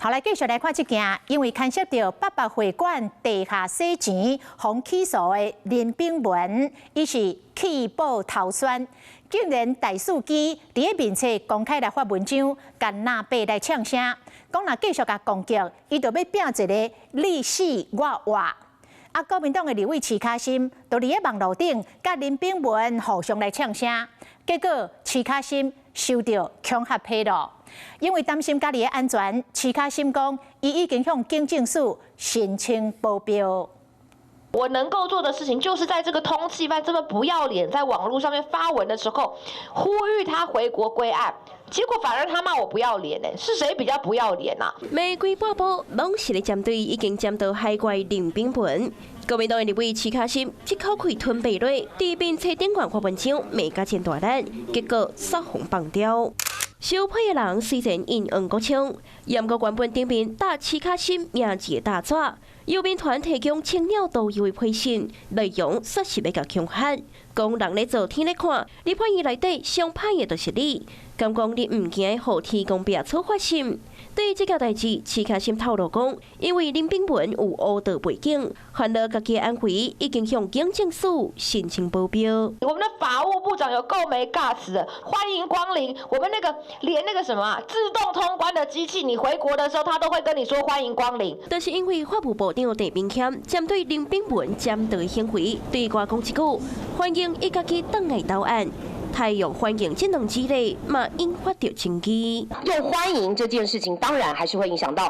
后来继续来看这件，因为牵涉到八百会馆地下洗钱、防起诉的林炳文，伊是弃保投宣，竟然大司机伫个面册公开来发文章，甲纳伯来呛声，讲若继续甲攻击，伊就要拼一个你死我活。啊，国民党的立委徐卡心，就伫个网络顶甲林炳文互相来呛声，结果徐卡心收到恐吓披露。因为担心家己的安全，徐卡心讲，伊已经向警政署申请保镖。我能够做的事情，就是在这个通缉犯这么不要脸，在网络上面发文的时候，呼吁他回国归案。结果反而他骂我不要脸呢，是谁比较不要脸啊？玫瑰半步拢是咧针对已经检到海怪林炳文。国民党的立委徐卡心一口气吞白落，伫面册顶管发文章，骂甲真大力，结果杀红放掉。收配的人虽然因黄国昌，严个原本顶面打徐卡心名字的大纸，右边团提供青鸟导游的配信，内容说是要甲恐吓，讲人咧做天咧看，你判伊内底上歹的就是你，敢讲你唔惊互天公伯处发生。对于这件代志，徐卡心透露讲，因为林炳文有误导背景，犯了家己的安危，已经向警政署申请保镖。我们的法务部长有够没 guts 的，欢迎光临。我们连那个什么自动通关的机器，你回国的时候，他都会跟你说欢迎光临。但是因为法务部长陈明谦针对林炳文监督的行为，对我讲一句，欢迎伊家己倒来投案。太用欢迎这两之类，嘛引发着争议。用欢迎这件事情，当然还是会影响到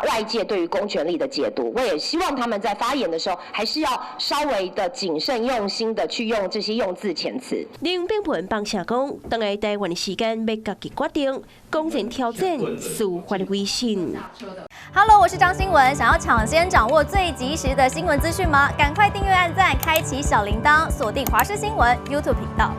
外界对于公权力的解读。我也希望他们在发言的时候，还是要稍微的谨慎用心的去用这些用字遣词。林炳文帮社讲，等来台湾的时间要家己决定，公然挑战司法的威信。Hello， 我是张新文，想要抢先掌握最及时的新闻资讯吗？赶快订阅、按赞、开启小铃铛，锁定华视新闻 YouTube 频道。